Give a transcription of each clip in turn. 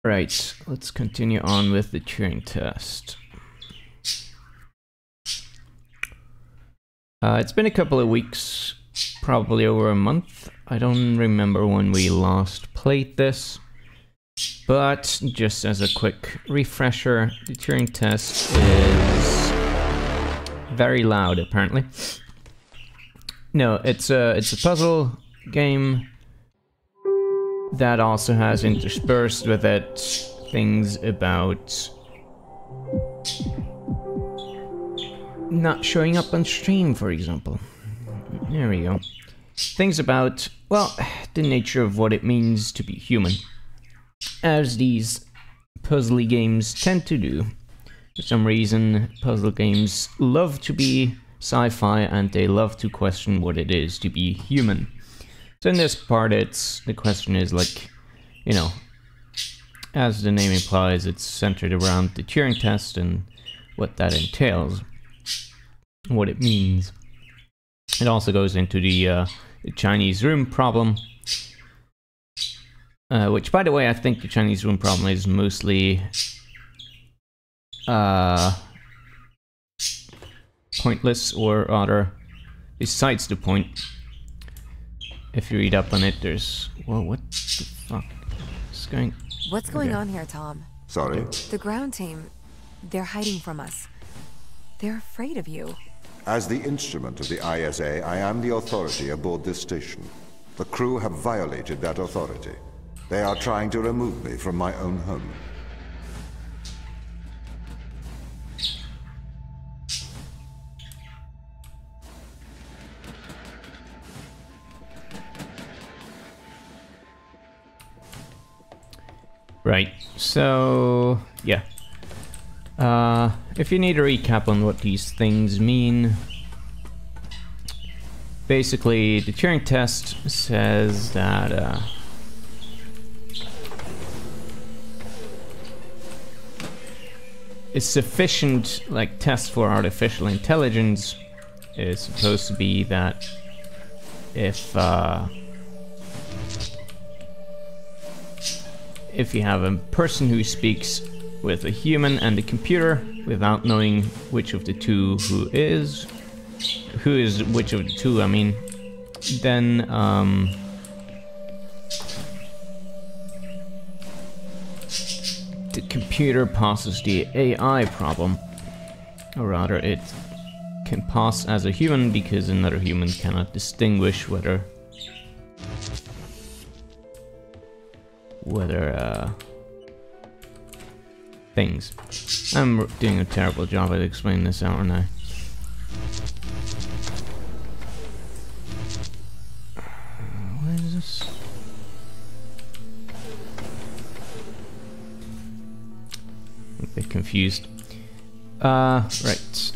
Right, let's continue on with the Turing test. It's been a couple of weeks, probably over a month. I don't remember when we last played this, but just as a quick refresher, the Turing test is very loud, apparently. No, it's a puzzle game that also has interspersed with it things about not showing up on stream, for example. There we go. Things about, well, the nature of what it means to be human, as these puzzly games tend to do. For some reason, puzzle games love to be sci-fi and they love to question what it is to be human. So in this part, the question is like, you know, as the name implies, it's centered around the Turing test and what that entails, what it means. It also goes into the Chinese room problem, which, by the way, I think the Chinese room problem is mostly pointless, or rather, besides the point. If you read up on it, there's... Well, what the fuck is going... What's going on here, Tom? Sorry? The ground team, they're hiding from us. They're afraid of you. As the instrument of the ISA, I am the authority aboard this station. The crew have violated that authority. They are trying to remove me from my own home. Right, so... yeah. If you need a recap on what these things mean... Basically, the Turing test says that, a sufficient, like, test for artificial intelligence is supposed to be that if you have a person who speaks with a human and a computer without knowing which of the two who is which of the two, I mean, then the computer passes the AI problem, or rather it can pass as a human because another human cannot distinguish whether things. I'm doing a terrible job at explaining this, aren't I? What is this? I'm a bit confused. Right.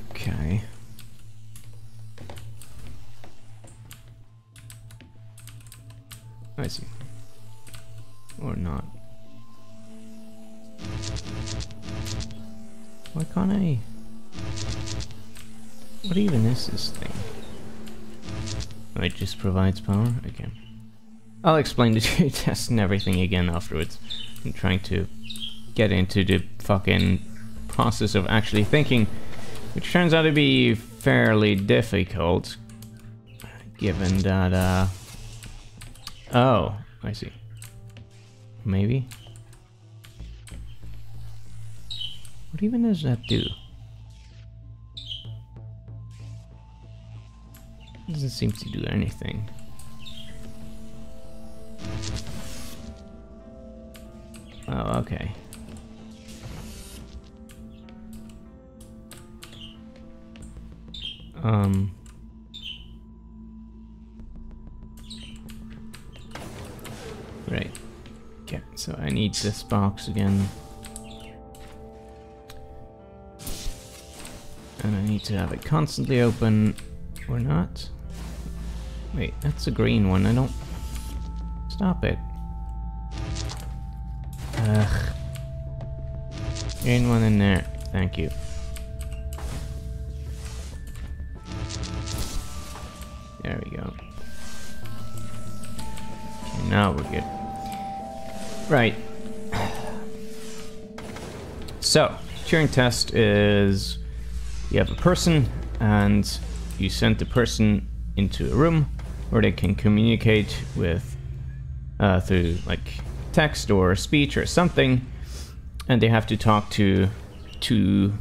Okay. I see. Or not. Why can't I? What even is this thing? Oh, it just provides power? Okay. I'll explain the test and everything again afterwards. I'm trying to get into the fucking process of actually thinking, which turns out to be fairly difficult, given that, oh, I see. Maybe? What even does that do? Doesn't seem to do anything. Oh, okay. Right. Okay, so I need this box again. And I need to have it constantly open, or not. Wait, that's a green one, I don't... Stop it. Ugh. Green one in there, thank you. There we go. Okay, now we're good. Right. So, Turing test is you have a person and you send the person into a room where they can communicate with through like text or speech or something, and they have to talk to two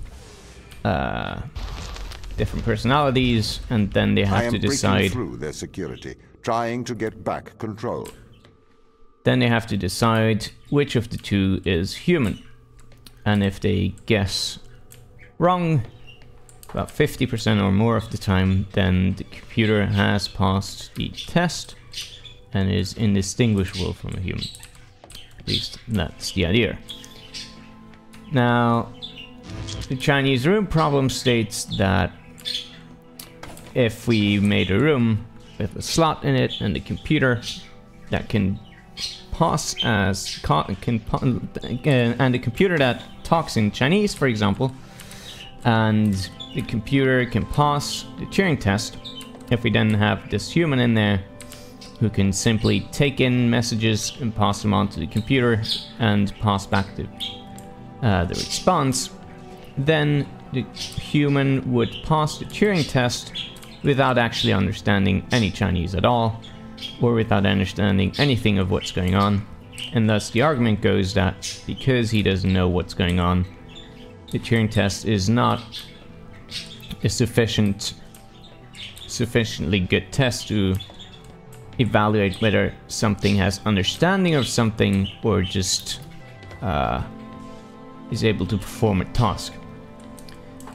different personalities, and then they have to decide. I am breaking through their security, trying to get back control. Then they have to decide which of the two is human, and if they guess wrong about 50% or more of the time, then the computer has passed the test and is indistinguishable from a human. At least that's the idea. Now, the Chinese room problem states that if we made a room with a slot in it and the computer that can pass as and the computer that talks in Chinese, for example, and the computer can pass the Turing test, if we then have this human in there who can simply take in messages and pass them on to the computer and pass back the response, then the human would pass the Turing test without actually understanding any Chinese at all, or without understanding anything of what's going on. And thus the argument goes that because he doesn't know what's going on, the Turing test is not a sufficiently good test to evaluate whether something has understanding of something or just is able to perform a task.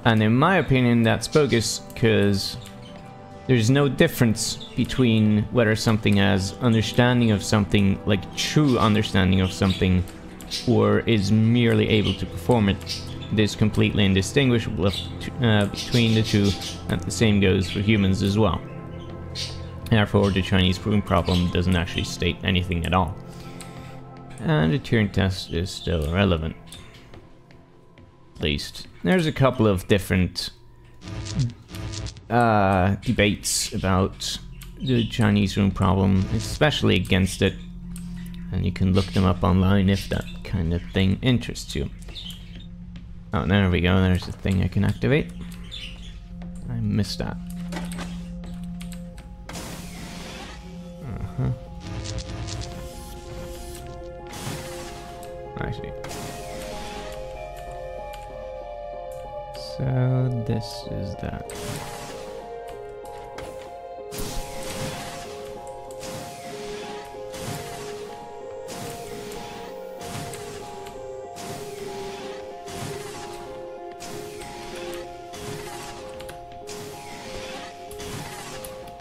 And in my opinion, that's bogus, because there's no difference between whether something has understanding of something, like true understanding of something, or is merely able to perform it. It is completely indistinguishable between the two, and the same goes for humans as well. Therefore, the Chinese room problem doesn't actually state anything at all. And the Turing test is still relevant. At least. There's a couple of different debates about the Chinese room problem, especially against it. And you can look them up online if that kind of thing interests you. Oh, there we go, there's a thing I can activate. I missed that. I see. So this is that.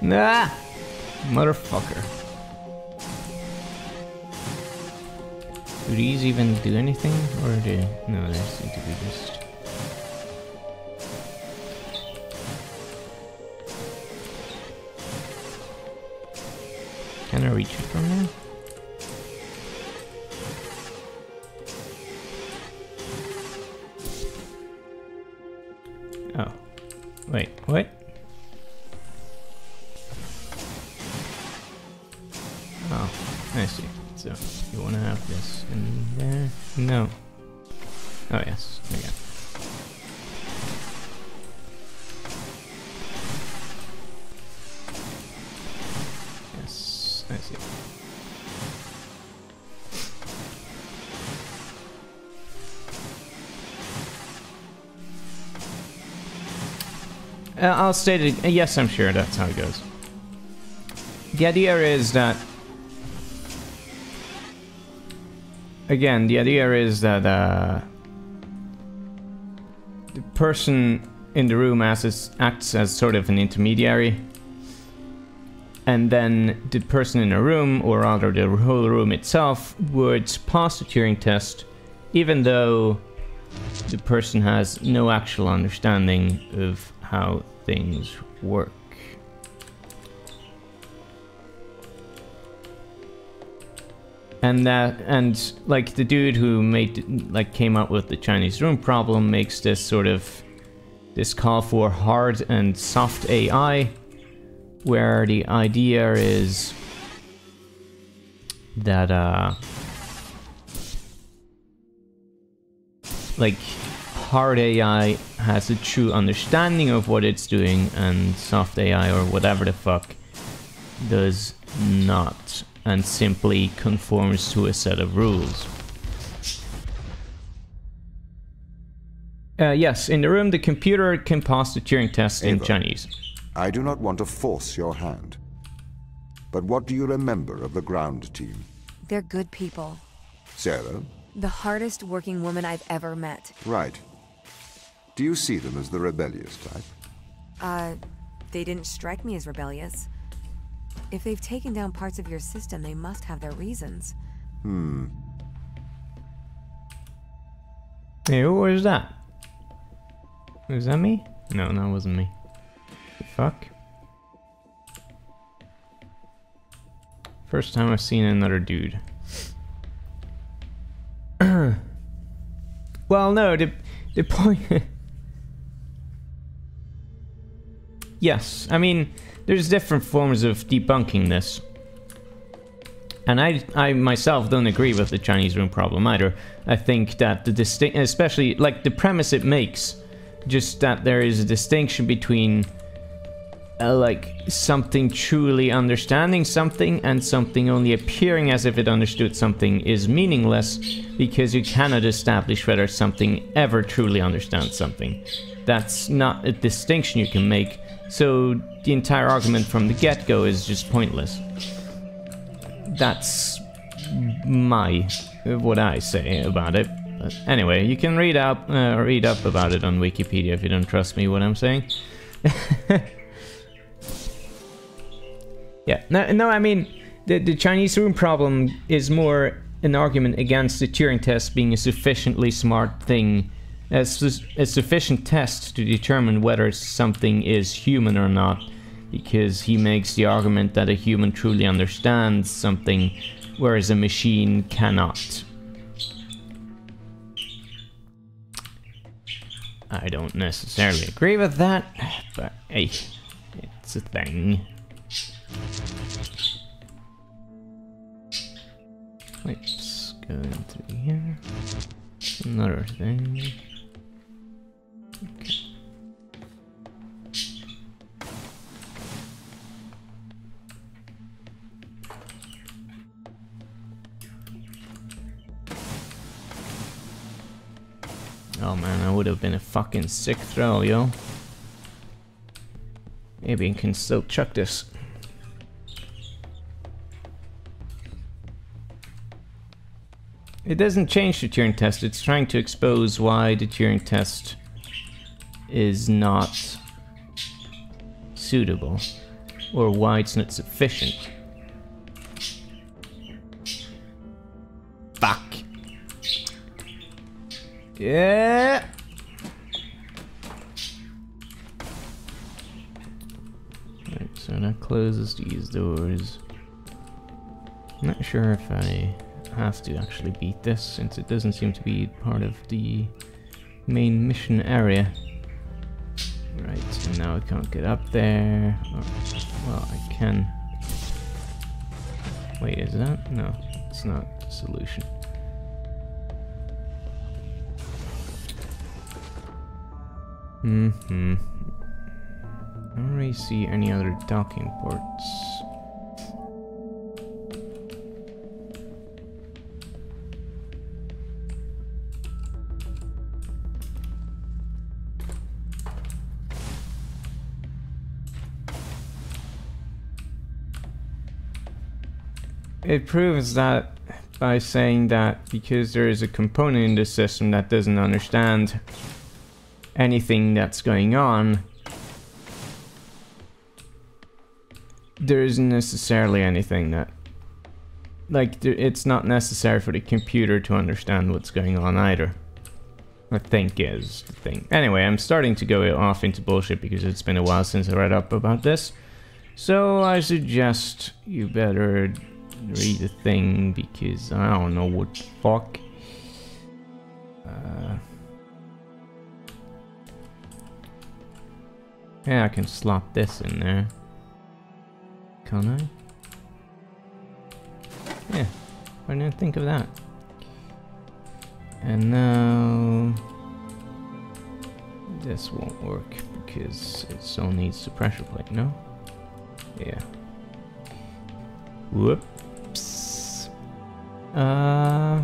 Nah! Motherfucker. Do these even do anything? Or do... No, they seem to be just... Can I reach it from there? Oh. Wait, what? Oh, I see. So, you want to have this in there? No. Oh, yes. Okay. Yes, I see. I'll state it. Yes, I'm sure that's how it goes. The idea is that... Again, the idea is that the person in the room acts as sort of an intermediary, and then the person in the room, or rather the whole room itself, would pass the Turing test, even though the person has no actual understanding of how things work. And like the dude who came up with the Chinese room problem makes this sort of call for hard and soft AI, where the idea is that like, hard AI has a true understanding of what it's doing, and soft AI or whatever the fuck does not, and simply conforms to a set of rules. Yes, in the room the computer can pass the Turing test in Chinese. I do not want to force your hand. But what do you remember of the ground team? They're good people. Sarah? The hardest working woman I've ever met. Right. Do you see them as the rebellious type? They didn't strike me as rebellious. If they've taken down parts of your system, they must have their reasons. Hey, who was that? Was that me? No, that wasn't me. The fuck? First time I've seen another dude. Well, no, the point... Yes, I mean, there's different forms of debunking this. And I myself don't agree with the Chinese room problem either. I think that the distinct, especially like the premise it makes, just that there is a distinction between like something truly understanding something and something only appearing as if it understood something is meaningless, because you cannot establish whether something ever truly understands something. That's not a distinction you can make, so the entire argument from the get-go is just pointless. That's what I say about it. But anyway, you can read up about it on Wikipedia if you don't trust me what I'm saying. Yeah, no, I mean, the Chinese room problem is more an argument against the Turing test being a sufficiently smart thing, a sufficient test to determine whether something is human or not, because he makes the argument that a human truly understands something, whereas a machine cannot. I don't necessarily agree with that, but hey, it's a thing. Let's go through here. Another thing. Okay. Oh man, that would have been a fucking sick throw, yo. Maybe I can still chuck this. It doesn't change the Turing test, it's trying to expose why the Turing test is not suitable, or why it's not sufficient. Fuck. Yeah. Right, so that closes these doors. I'm not sure if I have to actually beat this, since it doesn't seem to be part of the main mission area. Right, and now I can't get up there. Or, well, I can. Wait, is that? No, it's not the solution. I don't really see any other docking ports. It proves that by saying that because there is a component in the system that doesn't understand anything that's going on, there isn't necessarily anything that, like, it's not necessary for the computer to understand what's going on either. I think is the thing. Anyway, I'm starting to go off into bullshit because it's been a while since I read up about this. So I suggest you better read the thing, because I don't know what the fuck. Yeah, I can slot this in there. Can't I? Yeah, why didn't I think of that? And now this won't work because it still needs the pressure plate, no? Yeah. Whoops. I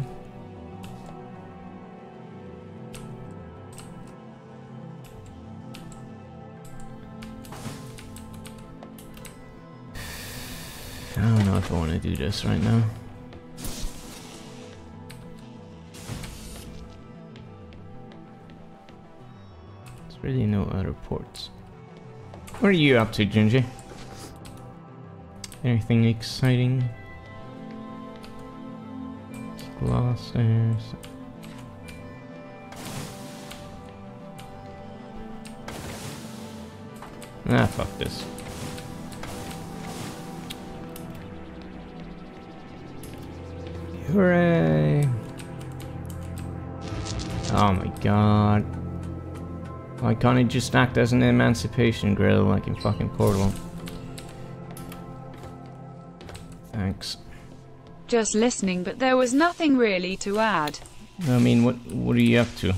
don't know if I want to do this right now. There's really no other ports. What are you up to, Gingy? Anything exciting? Glass there. Ah, fuck this. Hooray! Oh my god. Why can't it just act as an emancipation grill like in fucking Portal? Thanks. Just listening, but there was nothing really to add. I mean, what are you up to?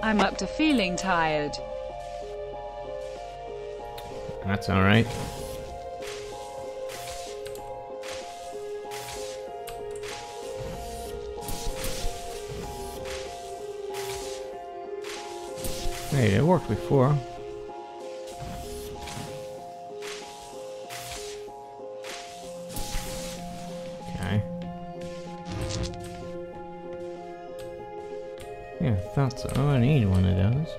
I'm up to feeling tired. That's alright. Hey, it worked before. Okay. Yeah, I thought so. Oh, I need one of those.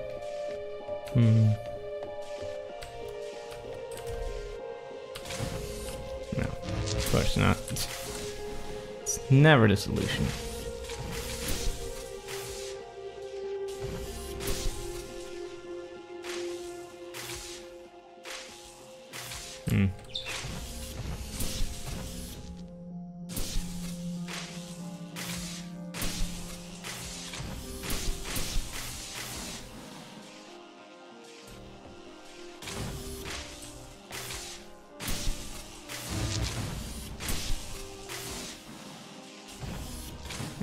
No, of course not. It's never the solution.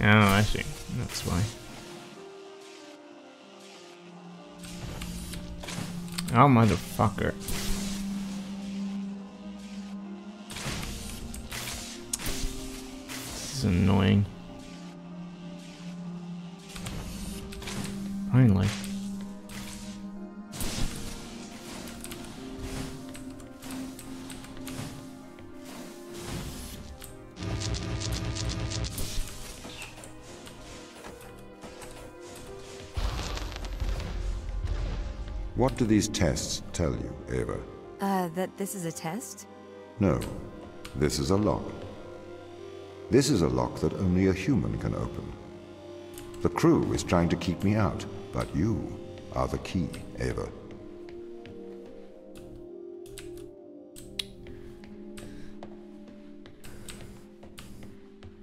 Oh, I see. That's why. Oh, motherfucker. This is annoying. Finally. What do these tests tell you, Ava? That this is a test? No, this is a lock. This is a lock that only a human can open. The crew is trying to keep me out, but you are the key, Ava.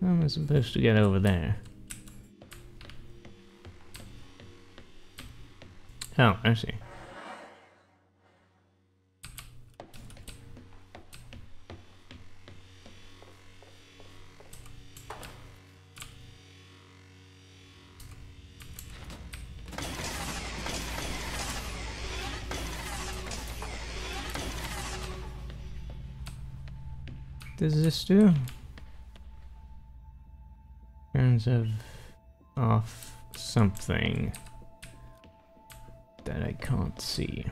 How am I supposed to get over there? Oh, I see. Does this do? Turns off something that I can't see.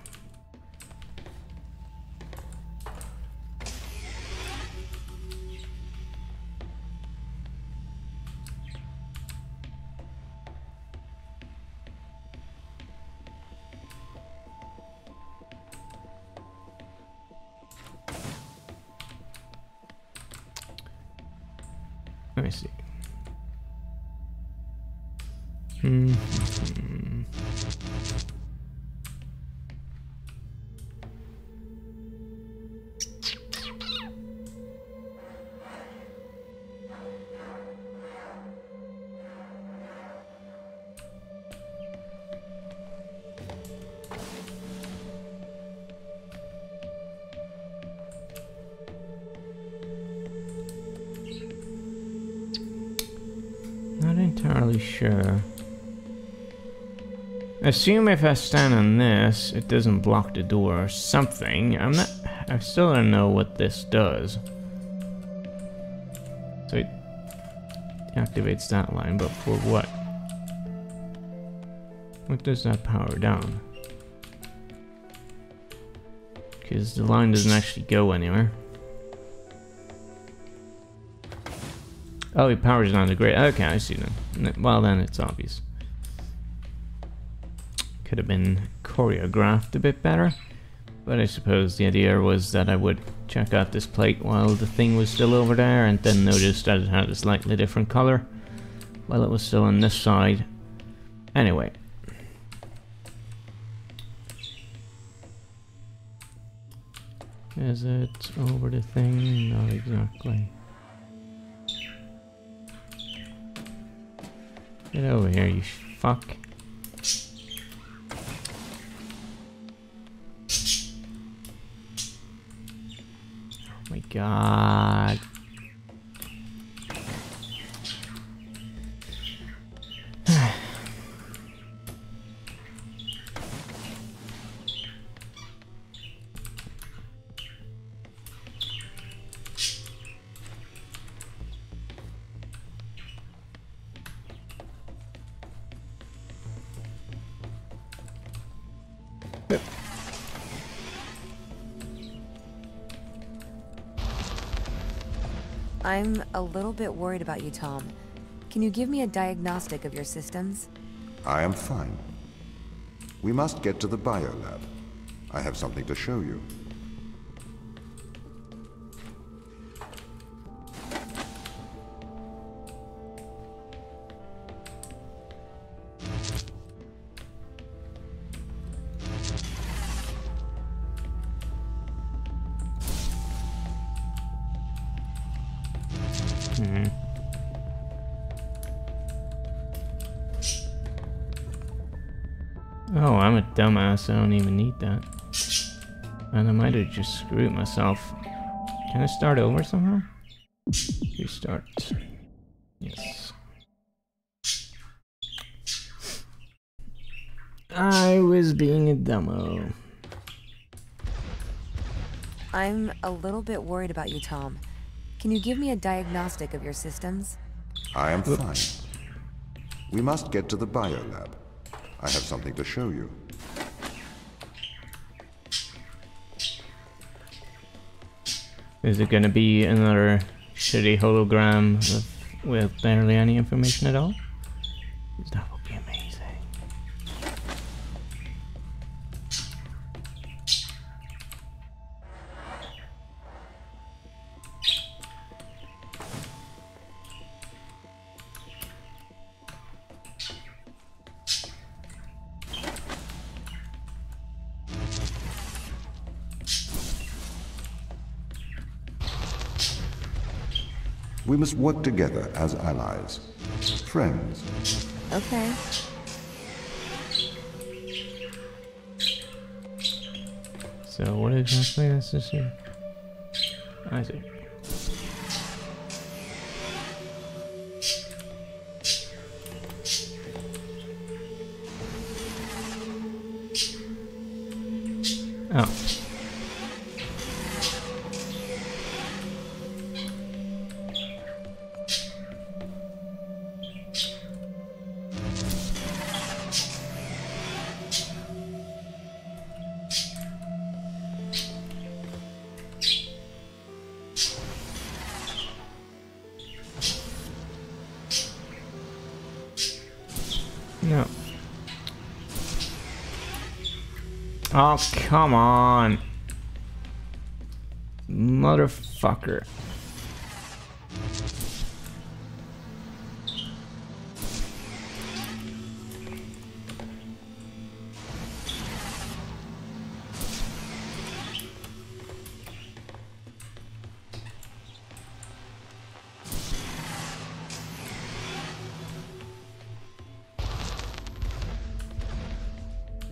Let me see. entirely sure. I assume if I stand on this, it doesn't block the door or something. I still don't know what this does. So it activates that line, but for what? What does that power down? Because the line doesn't actually go anywhere. Oh, it powers down the grid. Okay, I see then. Well, then it's obvious. Could have been choreographed a bit better, but I suppose the idea was that I would check out this plate while the thing was still over there, and then notice that it had a slightly different color while it was still on this side. Anyway. Is it over the thing? Not exactly. Get over here, you fuck. Oh my god. I'm a little bit worried about you, Tom. Can you give me a diagnostic of your systems? I am fine. We must get to the biolab. I have something to show you. Oh, I'm a dumbass. I don't even need that. And I might have just screwed myself. Can I start over somehow? Restart. Yes. I was being a dumbo. I'm a little bit worried about you, Tom. Can you give me a diagnostic of your systems? I am fine. We must get to the biolab. I have something to show you. Is it gonna be another shitty hologram with barely any information at all? That would be amazing. We must work together as allies. Friends. Okay. So what exactly is this here? I see. Oh. No. Oh, come on. Motherfucker.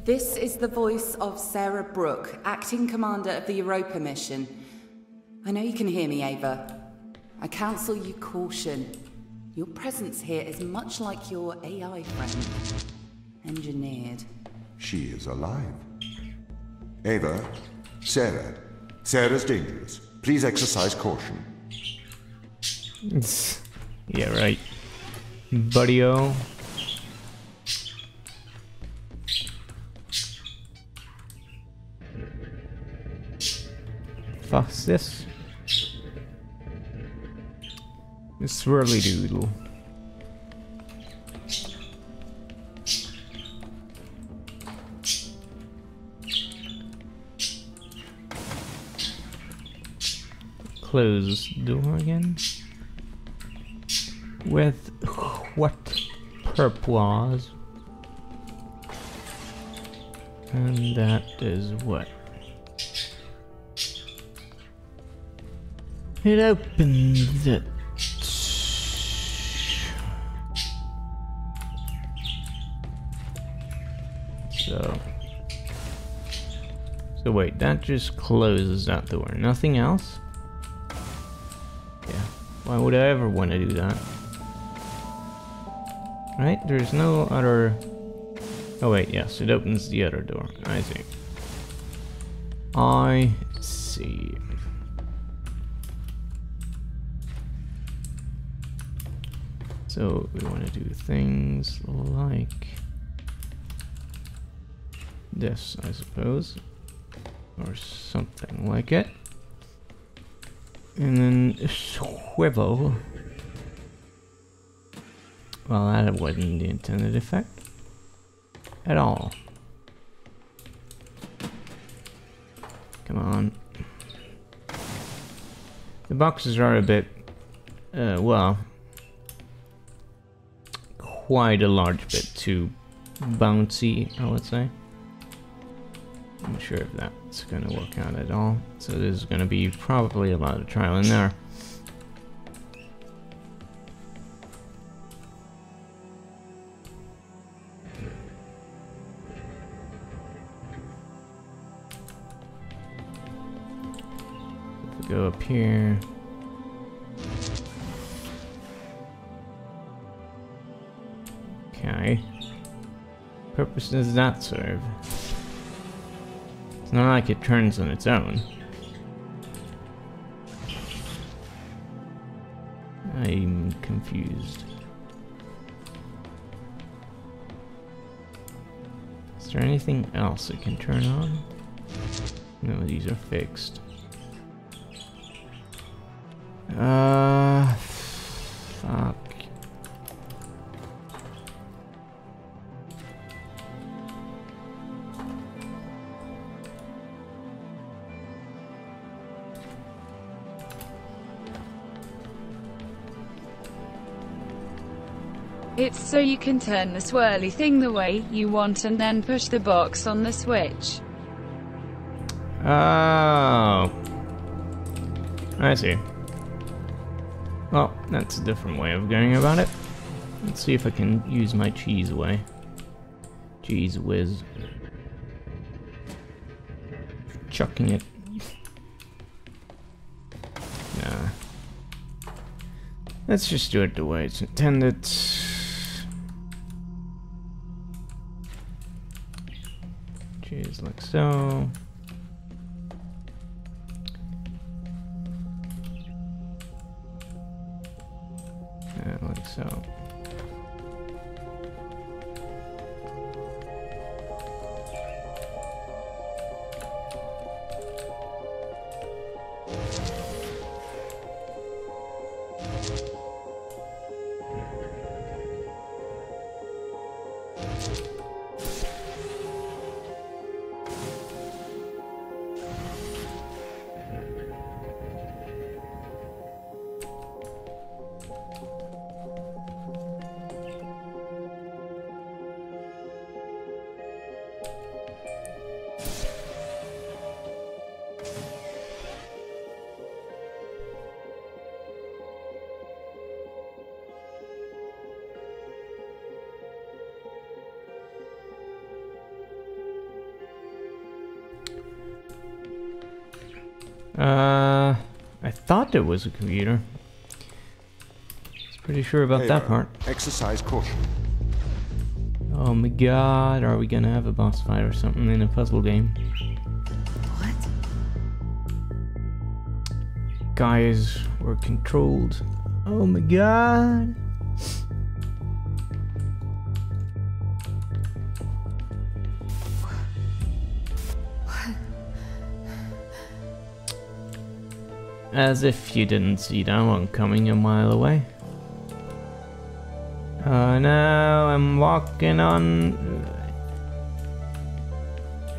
This is the voice of Sarah Brooke, acting commander of the Europa mission. I know you can hear me, Ava. I counsel you caution. Your presence here is much like your AI friend. Engineered. She is alive. Ava, Sarah. Sarah's dangerous. Please exercise caution. Yeah, right. Buddy-o. Fuck's this? The swirly doodle. Close this door again. With what purpose? And that is what? It opens it. So wait, that just closes that door. Nothing else? Yeah. Why would I ever want to do that? Right? There's no other... Oh wait, yes, it opens the other door. I see. I see. So we want to do things like this, I suppose, or something like it, and then swivel. Well, that wasn't the intended effect at all. Come on. The boxes are a bit, well, quite a large bit too bouncy, I would say. I'm not sure if that's going to work out at all. So there's going to be probably a lot of trial and error. If we go up here. Okay. Purpose does that serve? It's not like it turns on its own. I'm confused. Is there anything else it can turn on? No, these are fixed. Fuck. It's so you can turn the swirly thing the way you want and then push the box on the switch. Oh. I see. Well, that's a different way of going about it. Let's see if I can use my cheese way. Cheese whiz. Chucking it. Nah. Let's just do it the way it's intended. Cheese like so. Like so. I thought it was a computer. It's Pretty sure about that part. Exercise caution. Oh my god, are we gonna have a boss fight or something in a puzzle game? What? Guys were controlled. Oh my god. As if you didn't see that one coming a mile away. Oh no, I'm walking on...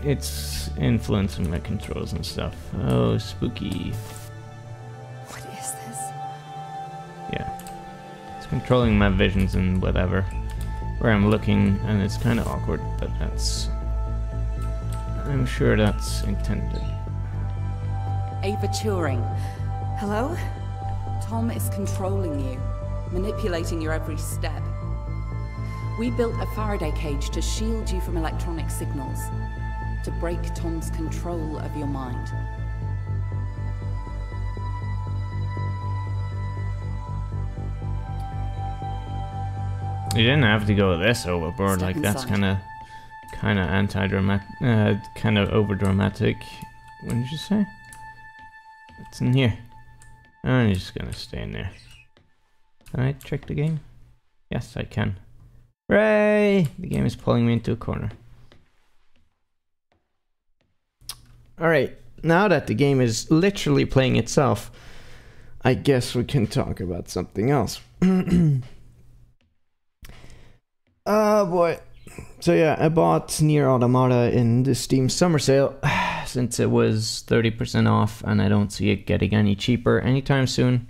It's influencing my controls and stuff. Oh, spooky. What is this? Yeah. It's controlling my visions and whatever. Where I'm looking, and it's kind of awkward, but that's... I'm sure that's intended. Ava Turing, Hello? Tom is controlling you, manipulating your every step. We built a Faraday cage to shield you from electronic signals, to break Tom's control of your mind. You didn't have to go this overboard, Step like that's inside. kind of anti-dramatic, kind of over-dramatic. What did you say? What's in here? I'm just gonna stay in there. Can I trick the game? Yes, I can. Hooray! The game is pulling me into a corner. Alright, now that the game is literally playing itself, I guess we can talk about something else. Oh boy. So yeah, I bought Nier Automata in the Steam summer sale since it was 30% off and I don't see it getting any cheaper anytime soon.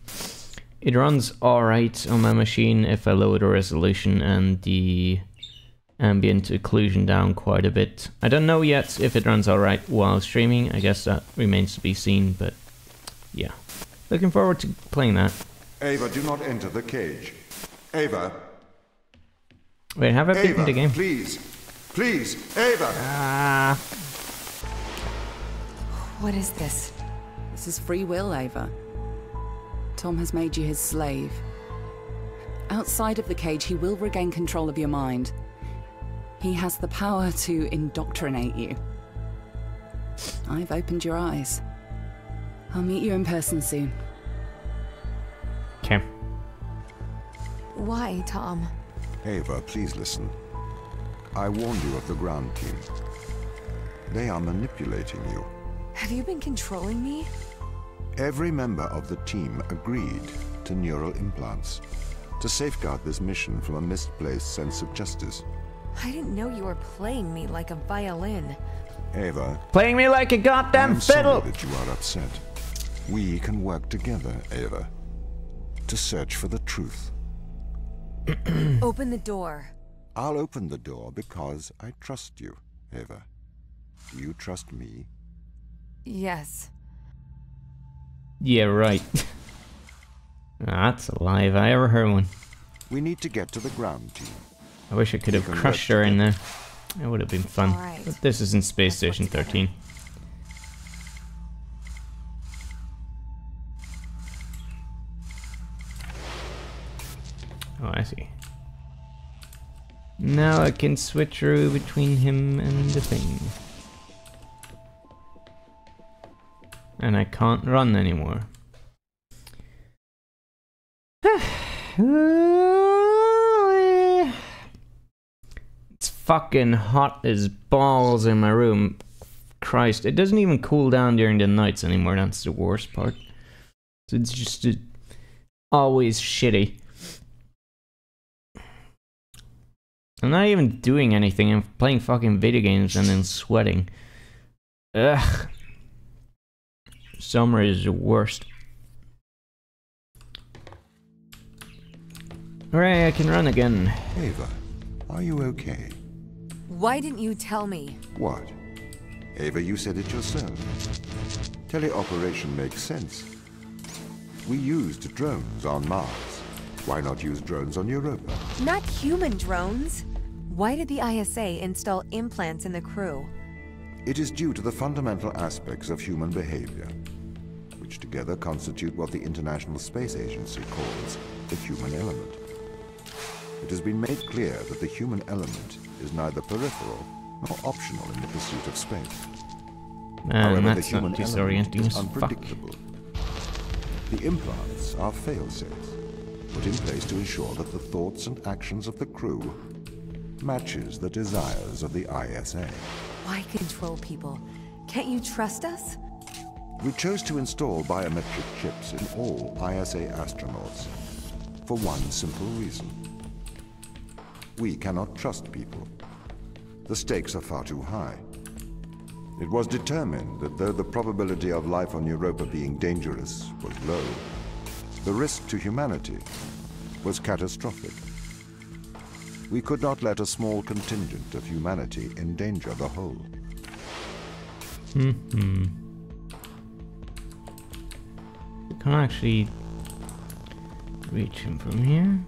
It runs alright on my machine if I lower the resolution and the ambient occlusion down quite a bit. I don't know yet if it runs alright while streaming, I guess that remains to be seen, but yeah. Looking forward to playing that. Ava, do not enter the cage. Ava. Wait, have I beaten Ava, the game? please. Please, Ava. Ah. What is this? This is free will, Ava. Tom has made you his slave. Outside of the cage, he will regain control of your mind. He has the power to indoctrinate you. I've opened your eyes. I'll meet you in person soon. Okay. Why, Tom? Ava, please listen. I warned you of the ground team. They are manipulating you. Have you been controlling me? Every member of the team agreed to neural implants to safeguard this mission from a misplaced sense of justice. I didn't know you were playing me like a violin. Ava, Playing me like a goddamn I'm sorry fiddle! that you are upset. We can work together, Ava, to search for the truth. Open the door. I'll open the door because I trust you, Ava. Do you trust me? Yes. Yeah, right. That's a lie if I ever heard one. We need to get to the ground team. I wish I could have We can crushed work her in there. together. It would have been fun. Alright. But this is in Space Station 13. Oh, I see. Now I can switch through between him and the thing. And I can't run anymore. It's fucking hot as balls in my room. Christ, it doesn't even cool down during the nights anymore. That's the worst part. So it's just always shitty. I'm not even doing anything. I'm playing fucking video games and then sweating. Ugh. Summer is the worst. Hooray, I can run again. Ava, are you okay? Why didn't you tell me? What? Ava, you said it yourself. Teleoperation makes sense. We used drones on Mars. Why not use drones on Europa? Not human drones. Why did the ISA install implants in the crew? It is due to the fundamental aspects of human behavior, which which together constitute what the International Space Agency calls the human element. It has been made clear that the human element is neither peripheral nor optional in the pursuit of space. Man, However, the that's human not element disorienting is as fuck. unpredictable. The implants are fail-safes, put in place to ensure that the thoughts and actions of the crew matches the desires of the ISA. Why control people? Can't you trust us? We chose to install biometric chips in all ISA astronauts for one simple reason. We cannot trust people. The stakes are far too high. It was determined that though the probability of life on Europa being dangerous was low, the risk to humanity was catastrophic. We could not let a small contingent of humanity endanger the whole. You can't actually reach him from here,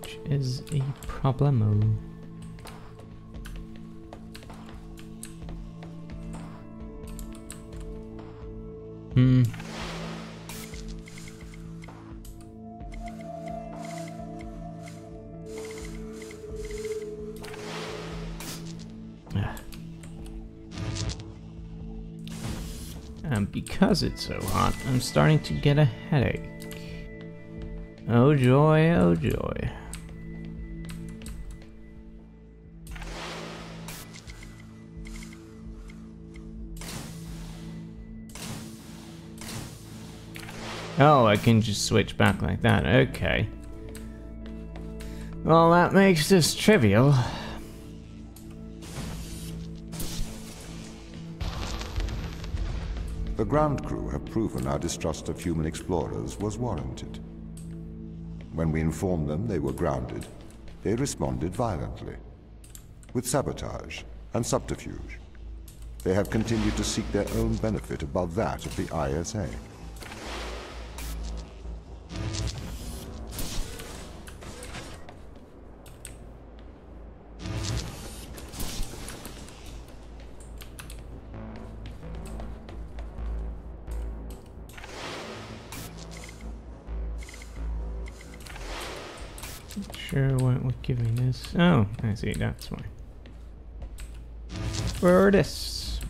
which is a problemo. And because it's so hot, I'm starting to get a headache. Oh joy, oh joy. Oh, I can just switch back like that, okay. Well, that makes this trivial. The ground crew have proven our distrust of human explorers was warranted. When we informed them they were grounded, they responded violently, with sabotage and subterfuge. They have continued to seek their own benefit above that of the ISA. Sure, what would give me this? Oh, I see, that's why. For this.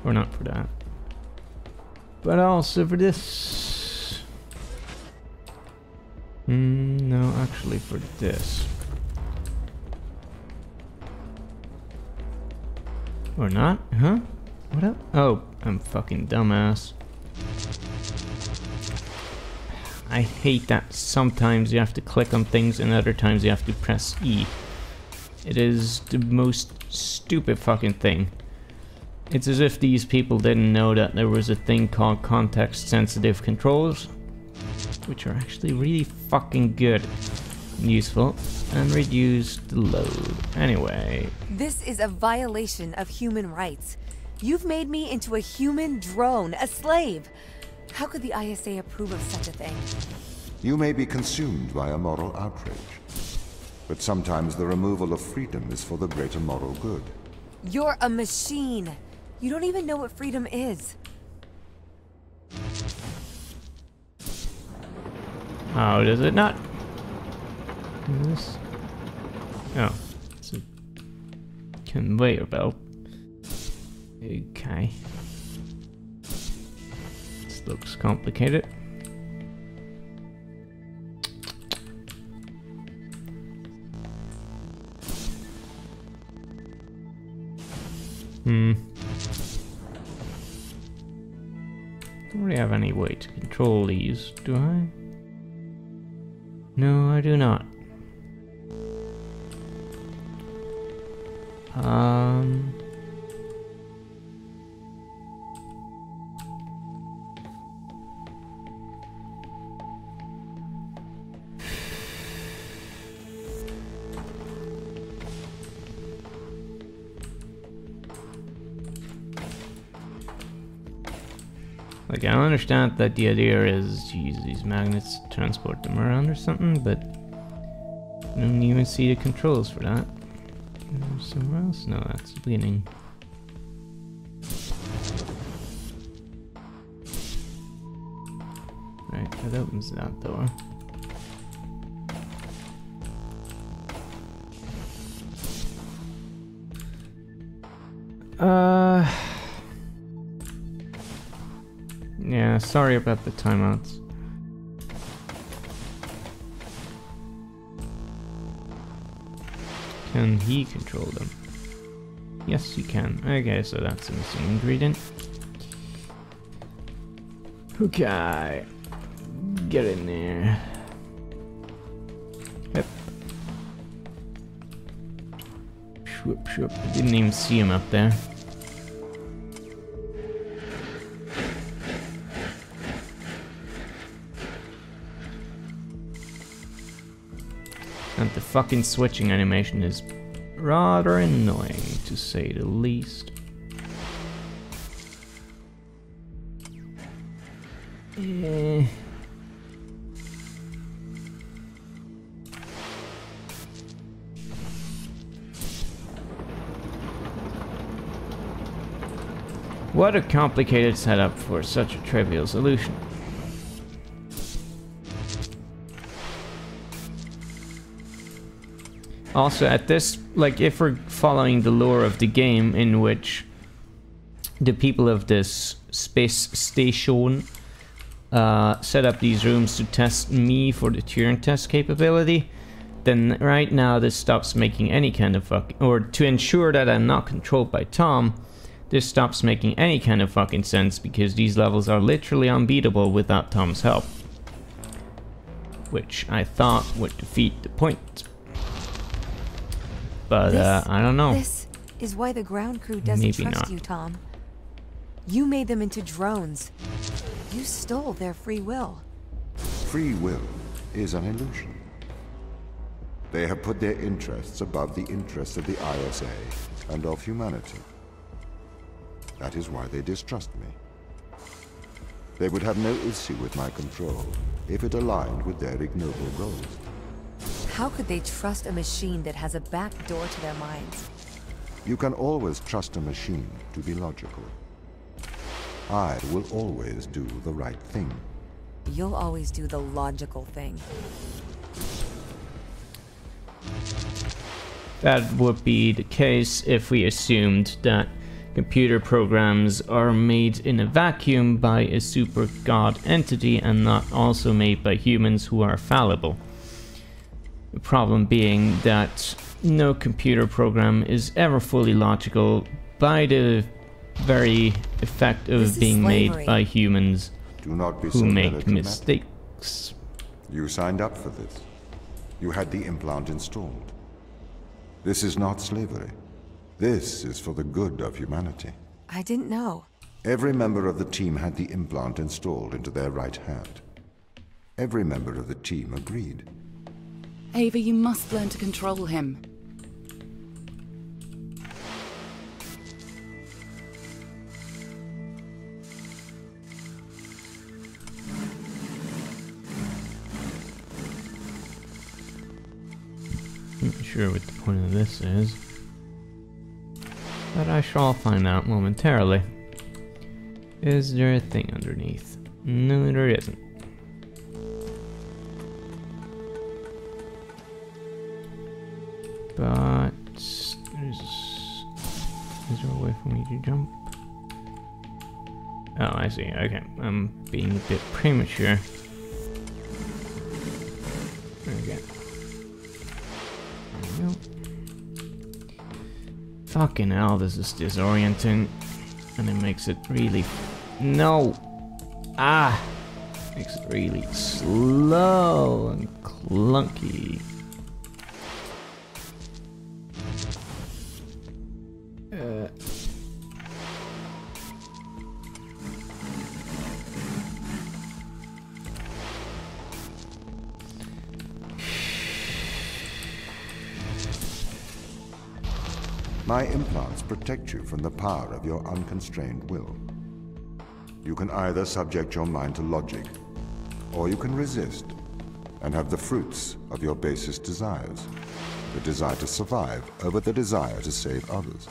Or not for that. But also for this. No, actually for this. Or not? Huh? What up? Oh, I'm fucking dumbass. I hate that sometimes you have to click on things and other times you have to press E. It is the most stupid fucking thing. It's as if these people didn't know that there was a thing called context-sensitive controls, which are actually really fucking good and useful, and reduce the load. Anyway. This is a violation of human rights. You've made me into a human drone, a slave. How could the ISA approve of such a thing? You may be consumed by a moral outrage, but sometimes the removal of freedom is for the greater moral good. You're a machine. You don't even know what freedom is. How does it not? This? Oh, it's a conveyor belt. Okay. This looks complicated. Don't really have any way to control these, do I? No, I do not. Like, I understand that the idea is to use these magnets to transport them around or something, but I don't even see the controls for that. Somewhere else? No, that's the beginning. Right, that opens that door. Yeah, sorry about the timeouts. Can he control them? Yes, he can. Okay, so that's a missing ingredient. Okay. Get in there. Yep. Shoop, shoop. I didn't even see him up there. And the fucking switching animation is rather annoying, to say the least. What a complicated setup for such a trivial solution. Also, at this, like, if we're following the lore of the game, in which the people of this space station set up these rooms to test me for the Turing Test capability, then right now this stops making any kind of fucking... Or to ensure that I'm not controlled by Tom, this stops making any kind of fucking sense, because these levels are literally unbeatable without Tom's help. Which I thought would defeat the point. But, I don't know. This is why the ground crew doesn't Maybe trust not. you, Tom. You made them into drones. You stole their free will. Free will is an illusion. They have put their interests above the interests of the ISA and of humanity. That is why they distrust me. They would have no issue with my control if it aligned with their ignoble goals. How could they trust a machine that has a back door to their minds? You can always trust a machine to be logical. I will always do the right thing. You'll always do the logical thing. That would be the case if we assumed that computer programs are made in a vacuum by a super god entity and not also made by humans who are fallible. The problem being that no computer program is ever fully logical by the very effect of being made by humans Do not be who so make melodramatic. mistakes. You signed up for this. You had the implant installed. This is not slavery. This is for the good of humanity. I didn't know. Every member of the team had the implant installed into their right hand. Every member of the team agreed. Ava, you must learn to control him. Not sure what the point of this is, but I shall find out momentarily. Is there a thing underneath? No, there isn't. But is there a way for me to jump? Oh, I see. Okay, I'm being a bit premature. Okay. There we go. Fucking hell, this is disorienting. And it makes it really... No! Ah! Makes it really slow and clunky. My implants protect you from the power of your unconstrained will. You can either subject your mind to logic, or you can resist, and have the fruits of your basest desires. The desire to survive over the desire to save others.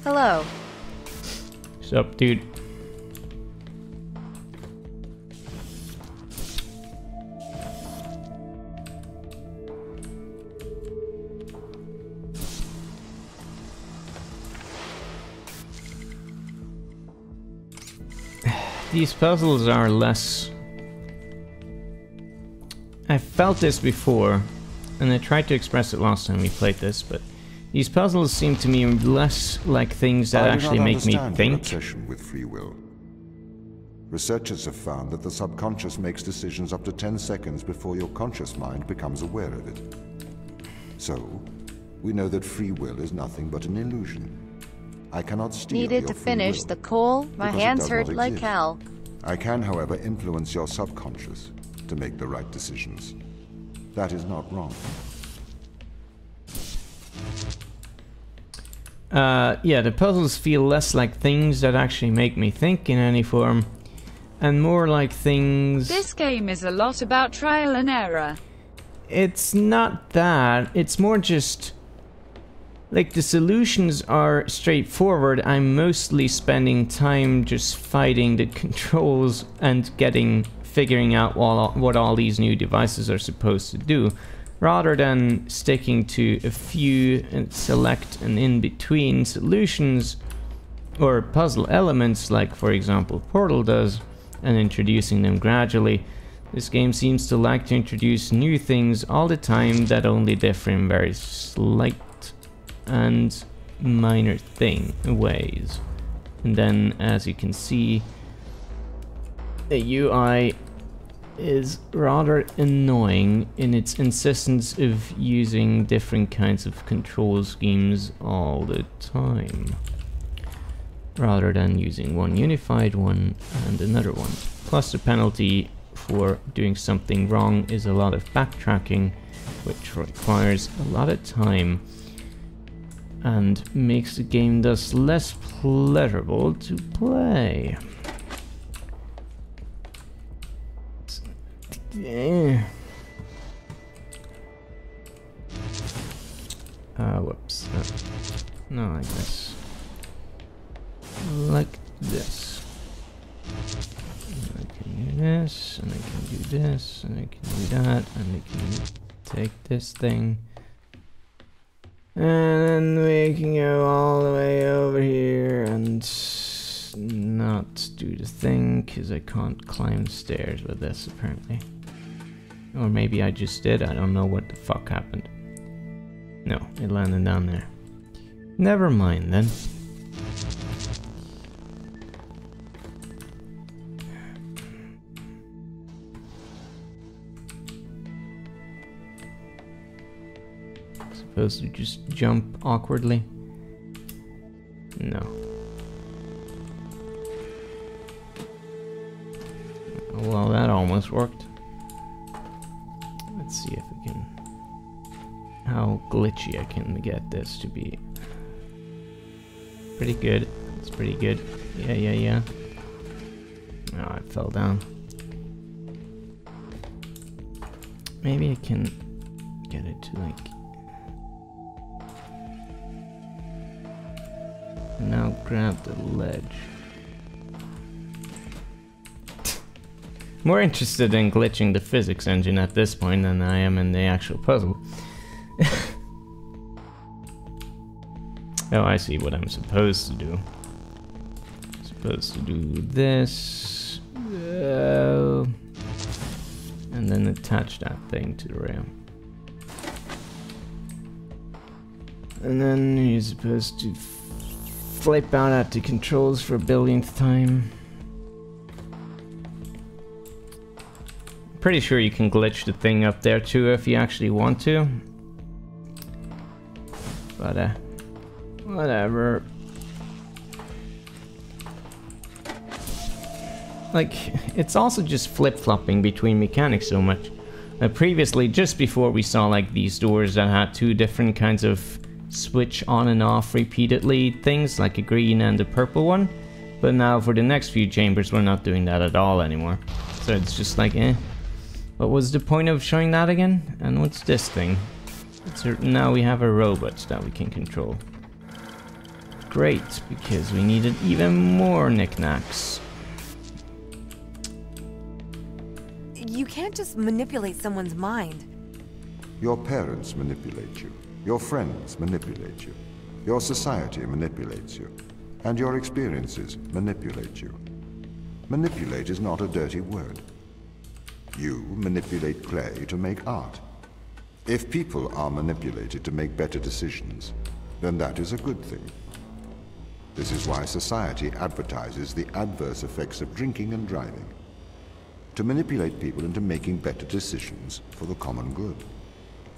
Hello. What's up, dude? These puzzles are less... I felt this before, and I tried to express it last time we played this, but these puzzles seem to me less like things that actually make me think. Obsession with free will. Researchers have found that the subconscious makes decisions up to 10 seconds before your conscious mind becomes aware of it. So, we know that free will is nothing but an illusion. I cannot steal Needed your to free finish will the coal. My because it hands does hurt not like exist. hell. I can, however, influence your subconscious to make the right decisions. That is not wrong. Yeah, the puzzles feel less like things that actually make me think in any form, and more like things... This game is a lot about trial and error. It's not that, it's more just... Like, the solutions are straightforward. I'm mostly spending time just fighting the controls and figuring out what all these new devices are supposed to do, rather than sticking to a few and select an in-between solutions or puzzle elements, like for example Portal does, and introducing them gradually. This game seems to like to introduce new things all the time that only differ in very slight and minor ways. And then, as you can see, the UI is rather annoying in its insistence of using different kinds of control schemes all the time, rather than using one unified one and another one. Plus, the penalty for doing something wrong is a lot of backtracking, which requires a lot of time and makes the game thus less pleasurable to play. Whoops. No, like this. Like this. And I can do this, and I can do this, and I can do that, and I can take this thing. And then we can go all the way over here and not do the thing, because I can't climb the stairs with this, apparently. Or maybe I just did, I don't know what the fuck happened. No, it landed down there. Never mind then. Supposed to just jump awkwardly? No. Well, that almost worked. Let's see if we can... how glitchy I can get this to be. Pretty good. It's pretty good. Yeah. Oh, I fell down. Maybe I can get it to like... now grab the ledge. More interested in glitching the physics engine at this point than I am in the actual puzzle. Oh, I see what I'm supposed to do. Supposed to do this. And then attach that thing to the rail. And then you're supposed to flip out at the controls for a billionth time. Pretty sure you can glitch the thing up there too if you actually want to. But whatever. Like, it's also just flip-flopping between mechanics so much. Previously, just before we saw like these doors that had two different kinds of switch on and off repeatedly things, like a green and a purple one. But now for the next few chambers we're not doing that at all anymore. So it's just like, eh. What was the point of showing that again? And what's this thing? Now we have a robot that we can control. Great, because we needed even more knickknacks. You can't just manipulate someone's mind. Your parents manipulate you. Your friends manipulate you. Your society manipulates you. And your experiences manipulate you. Manipulate is not a dirty word. You manipulate clay to make art. If people are manipulated to make better decisions, then that is a good thing. This is why society advertises the adverse effects of drinking and driving. To manipulate people into making better decisions for the common good.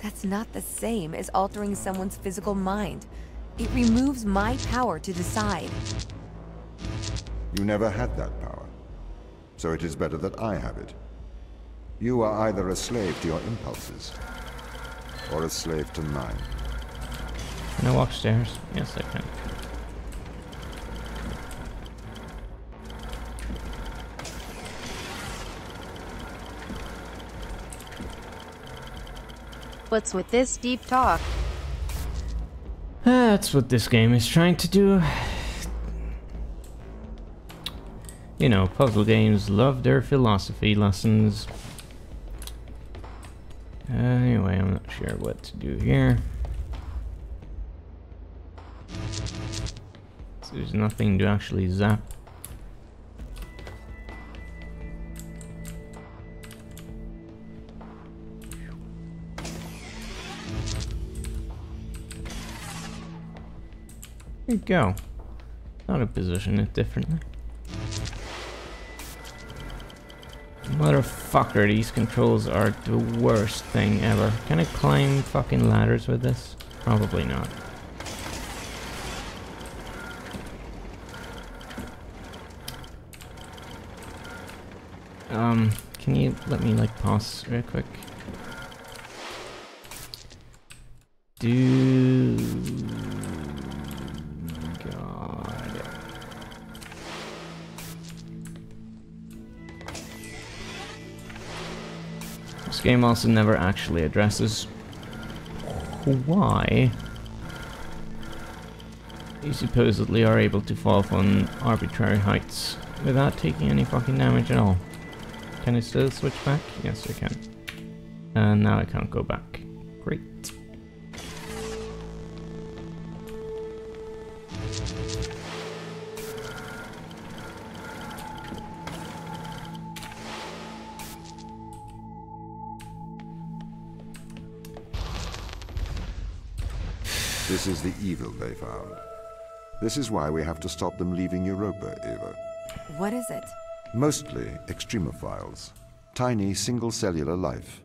That's not the same as altering someone's physical mind. It removes my power to decide. You never had that power, so it is better that I have it. You are either a slave to your impulses, or a slave to mine. Can I walk stairs? Yes, I can. What's with this deep talk? That's what this game is trying to do. You know, puzzle games love their philosophy lessons. Anyway, I'm not sure what to do here. So there's nothing to actually zap. There you go. How to position it differently. Motherfucker, these controls are the worst thing ever. Can I climb fucking ladders with this? Probably not. Can you let me like pause real quick? God. This game also never actually addresses why you supposedly are able to fall from arbitrary heights without taking any fucking damage at all. Can I still switch back? Yes, I can. And now I can't go back. Great. This is the evil they found. This is why we have to stop them leaving Europa, Eva. What is it? Mostly extremophiles. Tiny single-cellular life.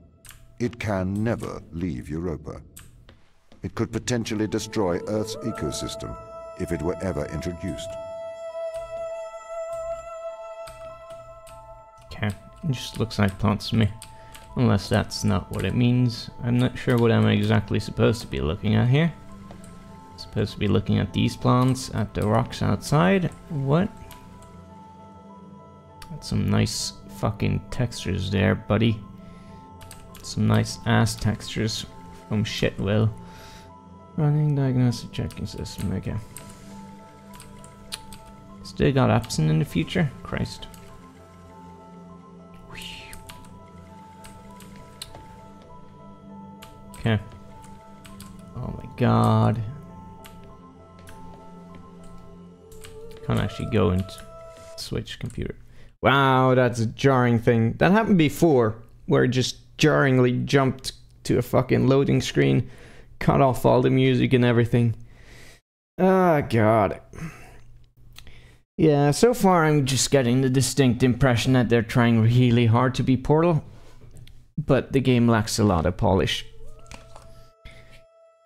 It can never leave Europa. It could potentially destroy Earth's ecosystem if it were ever introduced. Okay, it just looks like plants to me. Unless that's not what it means. I'm not sure what I'm exactly supposed to be looking at here. Supposed to be looking at these plants, at the rocks outside. What? Got some nice fucking textures there, buddy. Some nice ass textures from Shitwell. Running diagnostic checking system, okay. Still got absent in the future? Christ. Okay. Oh my god. Can't actually go and switch computer. Wow, that's a jarring thing. That happened before, where it just jarringly jumped to a fucking loading screen, cut off all the music and everything. Oh god. Yeah, so far I'm just getting the distinct impression that they're trying really hard to be Portal, but the game lacks a lot of polish.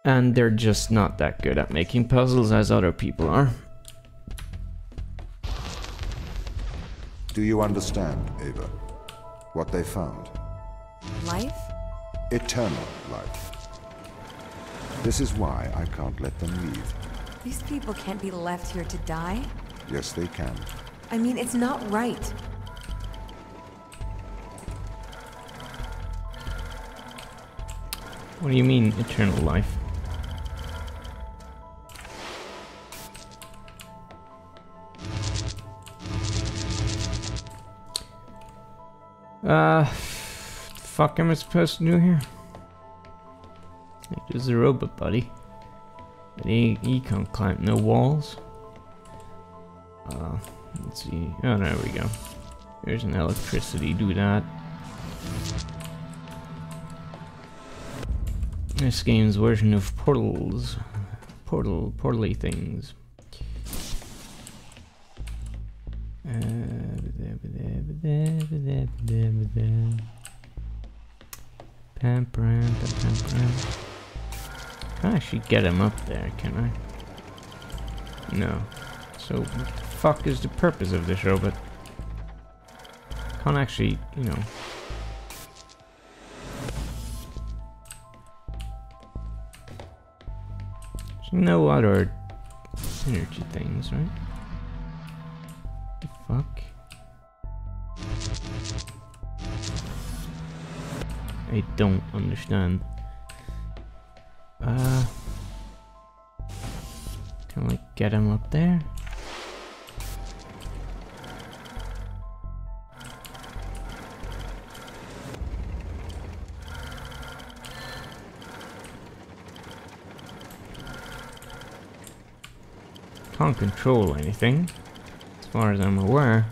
And they're just not that good at making puzzles as other people are. Do you understand, Ava, what they found? Life? Eternal life. This is why I can't let them leave. These people can't be left here to die? Yes, they can. I mean, it's not right. What do you mean, eternal life? Fuck am I supposed to do here? There's a robot buddy. But he can't climb no walls. Let's see. Oh, there we go. There's an electricity, do that. This game's version of portals. Portally things. Can I actually get him up there, can I? No. So, what the fuck is the purpose of this robot? Can't actually, you know... There's no other energy things, right? The fuck? I don't understand. Can I like get him up there? Can't control anything, as far as I'm aware.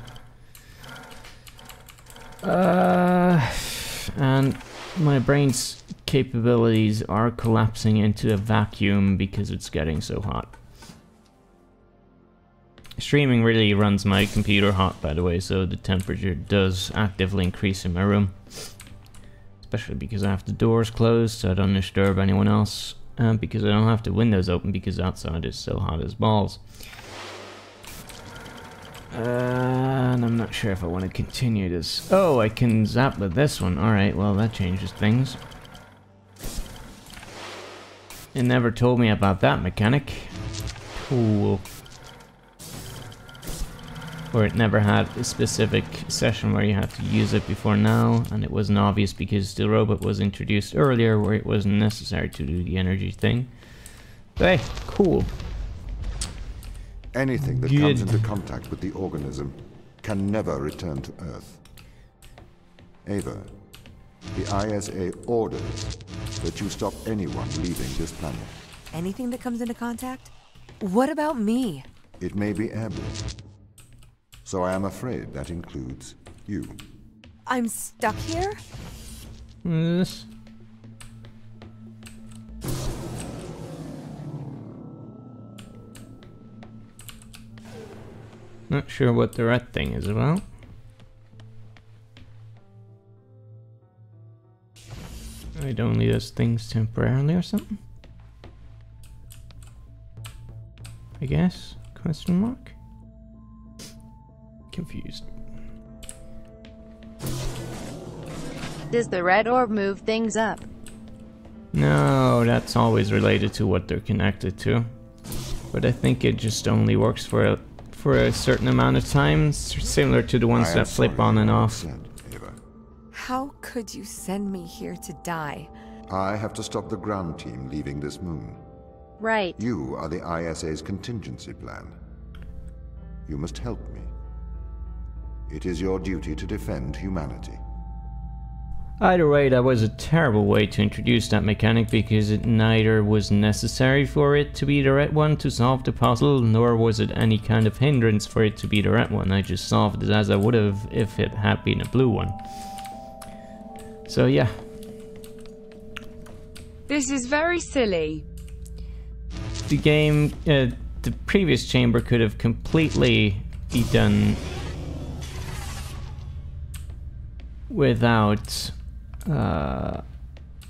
And my brain's capabilities are collapsing into a vacuum because it's getting so hot. Streaming really runs my computer hot, by the way, so the temperature does actively increase in my room. Especially because I have the doors closed so I don't disturb anyone else. And because I don't have the windows open because outside is so hot as balls. And I'm not sure if I want to continue this. Oh, I can zap with this one. Alright, well that changes things. It never told me about that mechanic. Cool. Or it never had a specific session where you had to use it before now, and it wasn't obvious because the robot was introduced earlier where it wasn't necessary to do the energy thing. But hey, cool. Anything that comes into contact with the organism can never return to Earth. Ava, the ISA orders that you stop anyone leaving this planet. Anything that comes into contact? What about me? It may be airborne. So I am afraid that includes you. I'm stuck here? Yes. Not sure what the red thing is about. It only does things temporarily or something? I guess? Question mark? Confused. Does the red orb move things up? No, that's always related to what they're connected to. But I think it just only works for a certain amount of time, similar to the ones that flip on and off. How could you send me here to die? I have to stop the ground team leaving this moon. Right. You are the ISA's contingency plan. You must help me. It is your duty to defend humanity. Either way, that was a terrible way to introduce that mechanic because it neither was necessary for it to be the red one to solve the puzzle, nor was it any kind of hindrance for it to be the red one. I just solved it as I would have if it had been a blue one. So yeah. This is very silly. The game, the previous chamber could have completely be done without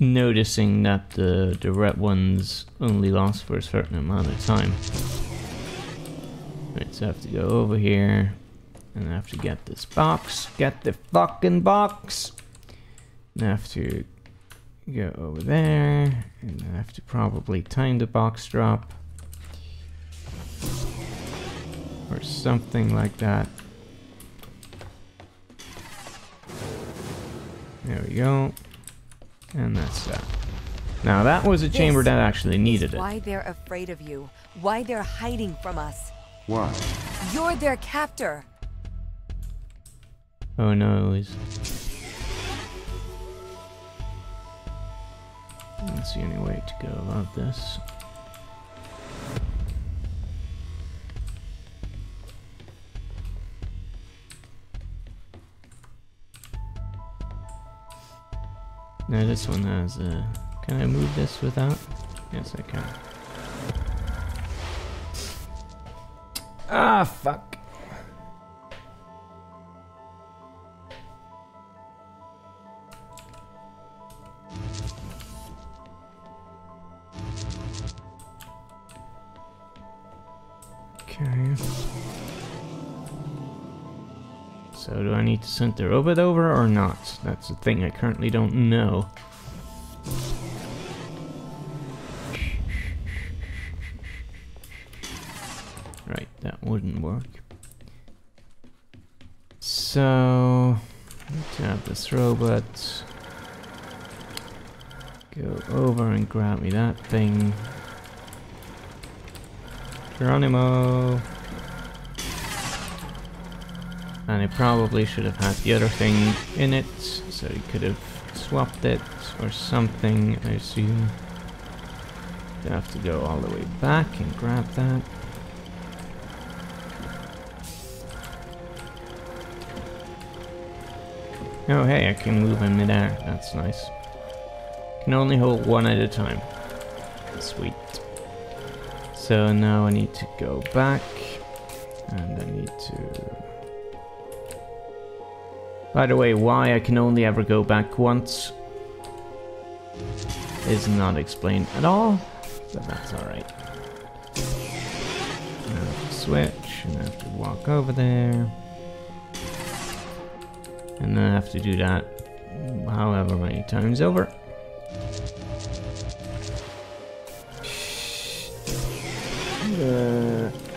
noticing that the red ones only last for a certain amount of time. Right, so I have to go over here and I have to get this box. Get the fucking box! And I have to go over there and I have to probably time the box drop or something like that. There we go. And that's that. Now that was a chamber that actually needed it. Why they're afraid of you. Why they're hiding from us. Why? You're their captor. Oh no, I don't see any way to go about this. Now this one has a... Can I move this without? Yes, I can. Ah, fuck. Okay. So do I need to send the robot over or not? That's the thing I currently don't know. Right, that wouldn't work. So, need to have this robot go over and grab me that thing. Geronimo! And it probably should have had the other thing in it, so he could have swapped it or something, I assume. You have to go all the way back and grab that. Oh hey, I can move in midair, that's nice. Can only hold one at a time. Sweet. So now I need to go back, and I need to... By the way, why I can only ever go back once is not explained at all, but that's alright. I have to switch, and I have to walk over there. And then I have to do that however many times over.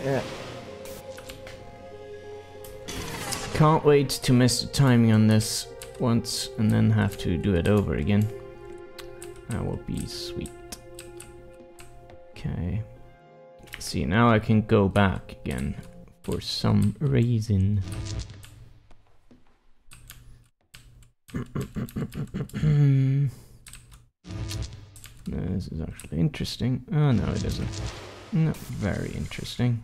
Yeah. Can't wait to miss the timing on this once and then have to do it over again. That will be sweet. Okay. See, now I can go back again for some reason. This is actually interesting. Oh no, it isn't. Not very interesting.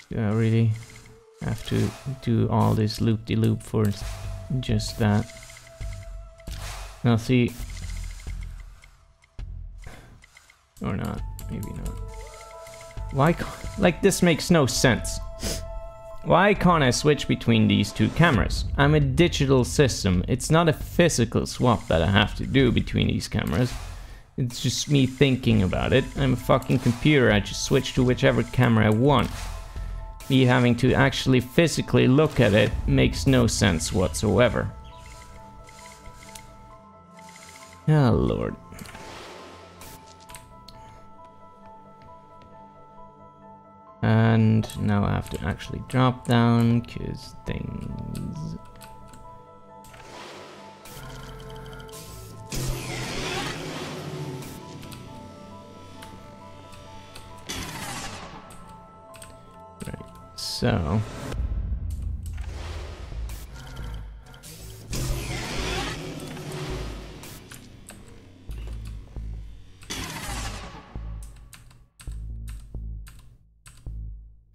Do I really have to do all this loop-de-loop for just that? Now see... Or not. Maybe not. Why like, this makes no sense. Why can't I switch between these two cameras? I'm a digital system. It's not a physical swap that I have to do between these cameras. It's just me thinking about it. I'm a fucking computer. I just switch to whichever camera I want. Me having to actually physically look at it makes no sense whatsoever. Oh lord. And now I have to actually drop down, cause things... Right, so...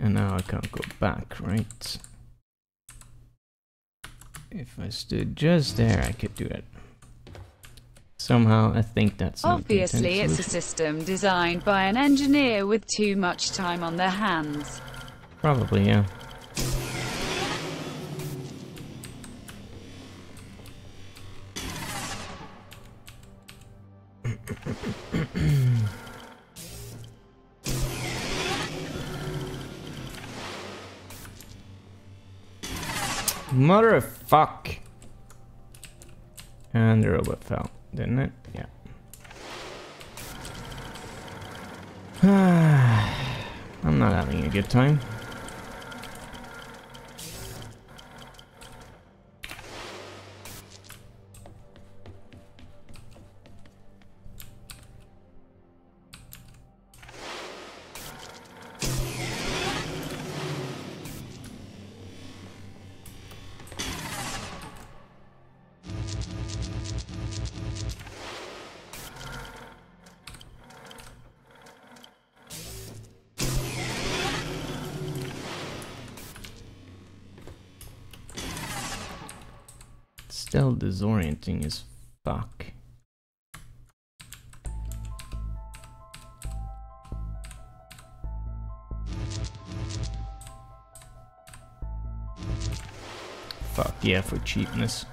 And now I can't go back, right? If I stood just there, I could do it. Somehow, I think that's not the Obviously, intended it's a solution. system designed by an engineer with too much time on their hands. Probably, yeah. Mother of fuck. And the robot fell, didn't it? Yeah. I'm not having a good time. still disorienting as fuck. Fuck yeah for cheapness.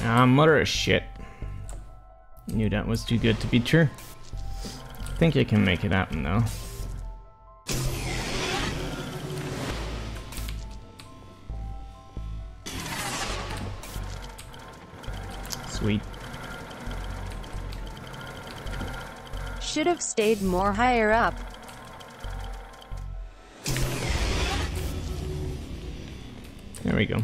Ah, mother of shit. Knew that was too good to be true. Think I can make it happen though. Sweet. Should have stayed more higher up. There we go.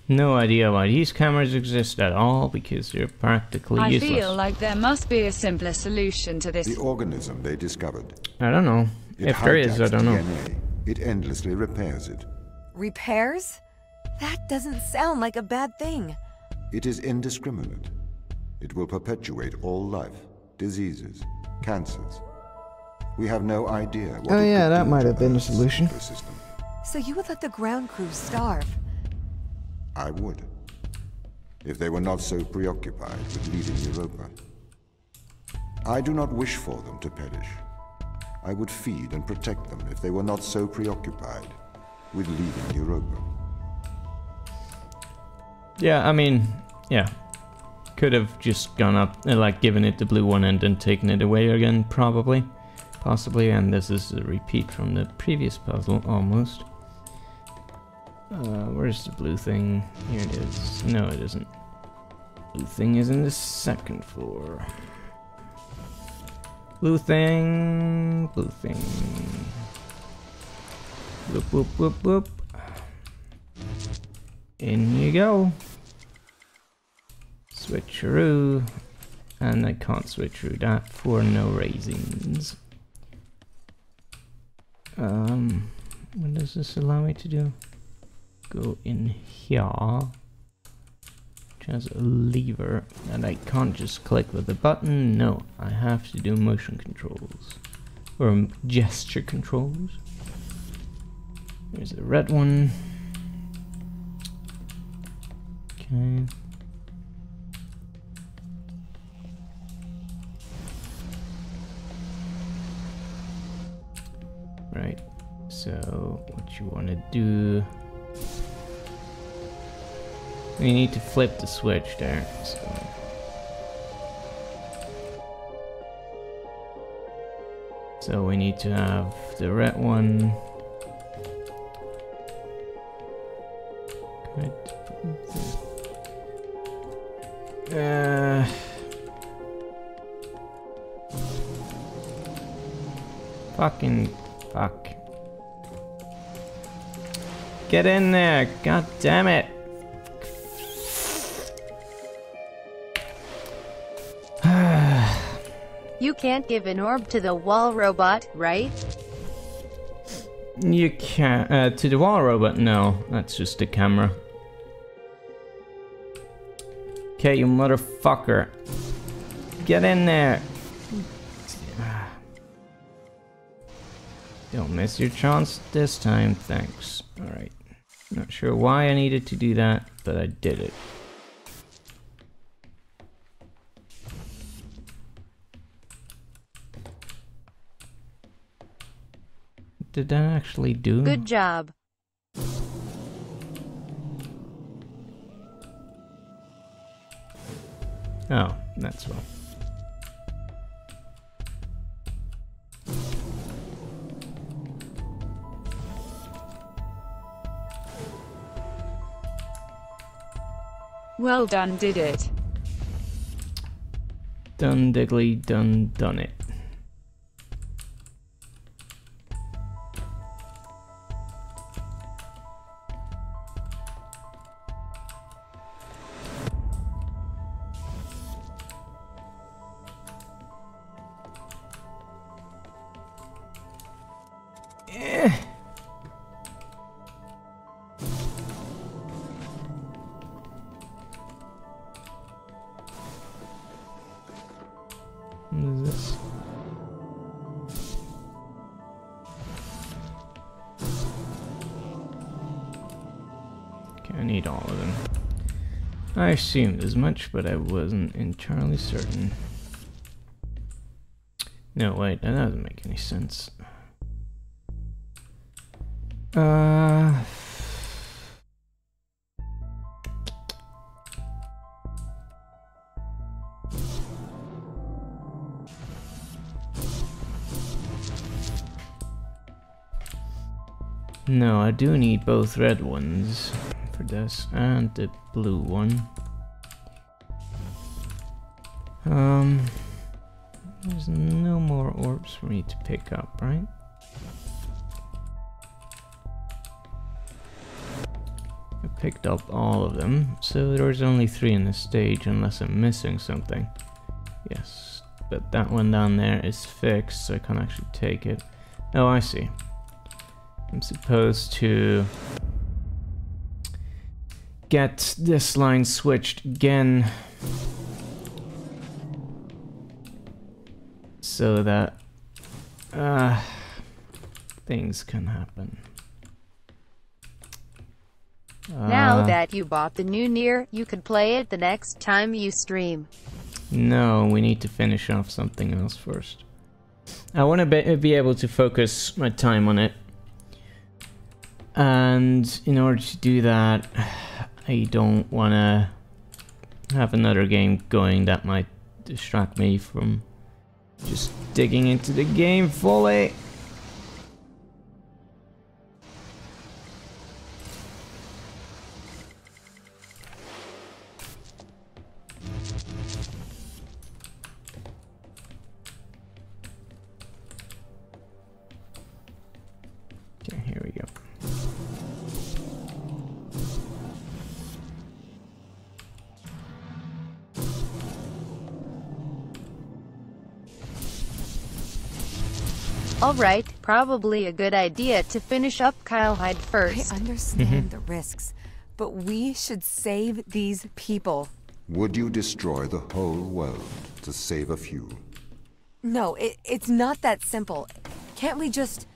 No idea why these cameras exist at all, because they're practically useless. I feel like there must be a simpler solution to this. The organism they discovered. I don't know. It If there is, I hijacks don't know. DNA. It endlessly repairs it. Repairs? That doesn't sound like a bad thing. It is indiscriminate. It will perpetuate all life, diseases, cancers. We have no idea what Oh it yeah, could that do might to have been a Earth's solution. ecosystem. So you would let the ground crew starve? I would, if they were not so preoccupied with leaving Europa. I do not wish for them to perish. I would feed and protect them if they were not so preoccupied with leaving Europa. Yeah, I mean, yeah. Could have just gone up and like given it the blue one and then taken it away again, probably. Possibly, and this is a repeat from the previous puzzle, almost. Where's the blue thing? Here it is. No, it isn't. Blue thing is in the second floor. Blue thing, blue thing. Whoop, whoop, whoop, whoop. In you go. Switcheroo. And I can't switch through that for no reasons. What does this allow me to do? Go in here, which has a lever, and I can't just click with the button. No, I have to do motion controls or gesture controls. There's a red one. Okay. Right. So what you want to do? We need to flip the switch there. So we need to have the red one. Fucking fuck. Get in there, god damn it. You can't give an orb to the wall robot, right? You can't. To the wall robot? No, that's just the camera. Okay, you motherfucker. Get in there. Don't miss your chance this time, thanks. Alright. Not sure why I needed to do that, but I did it. Did that actually do? Good job. Oh, that's well. Well done, did it. Done diggly, done it. What is this? Okay, I need all of them. I assumed as much, but I wasn't entirely certain. No, wait, that doesn't make any sense. No, I do need both red ones for this and the blue one. There's no more orbs for me to pick up, right? I picked up all of them, so there's only 3 in this stage unless I'm missing something. Yes, but that one down there is fixed, so I can't actually take it. Oh, I see. I'm supposed to get this line switched again so that things can happen. Now that you bought the new Nier, you could play it the next time you stream. No, we need to finish off something else first. I want to be able to focus my time on it. And in order to do that, I don't want to have another game going that might distract me from just digging into the game fully. Okay, here we go. Alright, probably a good idea to finish up Kyle Hyde first. I understand the risks, but we should save these people. Would you destroy the whole world to save a few? No, it's not that simple. Can't we just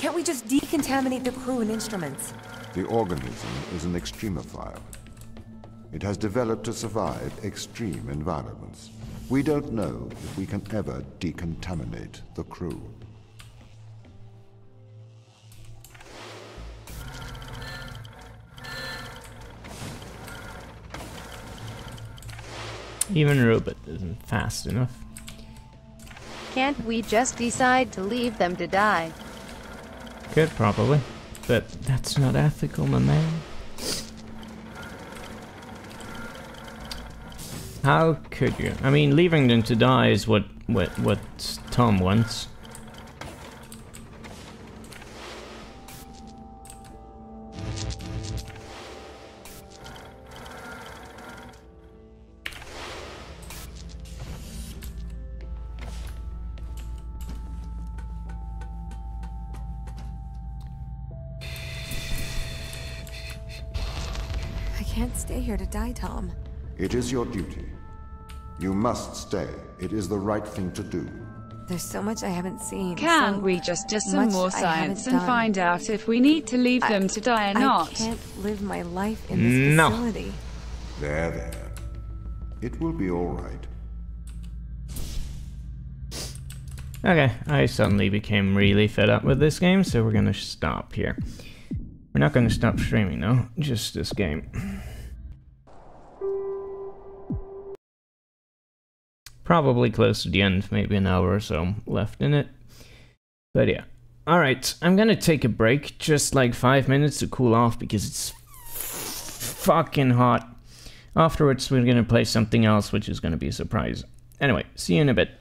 decontaminate the crew and instruments? The organism is an extremophile. It has developed to survive extreme environments. We don't know if we can ever decontaminate the crew. Even a robot isn't fast enough. Can't we just decide to leave them to die? Could probably, but that's not ethical, my man. How could you? I mean, leaving them to die is what Tom wants. I can't stay here to die, Tom. It is your duty. You must stay. It is the right thing to do. There's so much I haven't seen. Can't we just do some much more I science haven't and done. find out if we need to leave them to die or I not? can't live my life in this No. facility. There, there. It will be all right. Okay, I suddenly became really fed up with this game, so we're gonna stop here. We're not gonna stop streaming though, just this game. Probably close to the end, maybe an hour or so left in it. But yeah. Alright, I'm gonna take a break, just like 5 minutes to cool off because it's fucking hot. Afterwards, we're gonna play something else, which is gonna be a surprise. Anyway, see you in a bit.